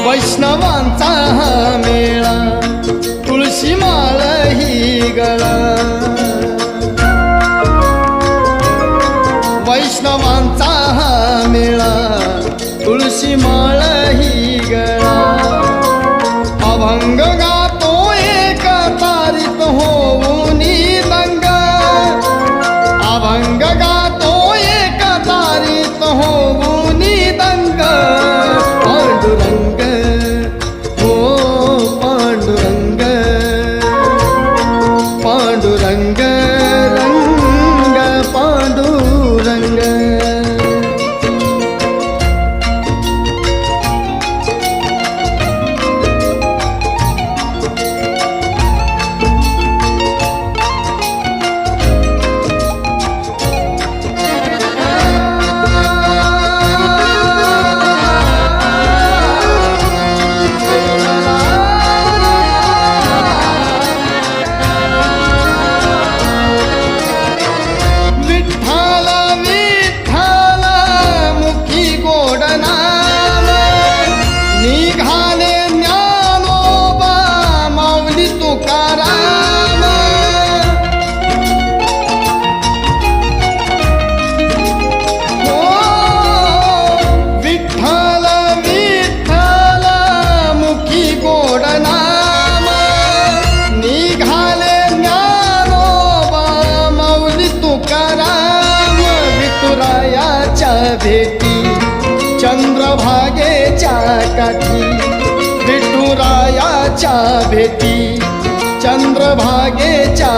वैष्णवांचा हा मेळा, तुळशी माळ ही गळा. वैष्णवांचा हा मेळा, तुळशी माळ ही गळा. अभंग गातो एक तारीत होऊन दंग, अभंग गातो एक तारीत होऊन दंग. पांडुरंग हो पांडुरंग, पांडुरंग रंग पांडुरंग. भेटी चंद्रभागेच्या काठी, विठुरायाच्या भेटी चंद्रभागेच्या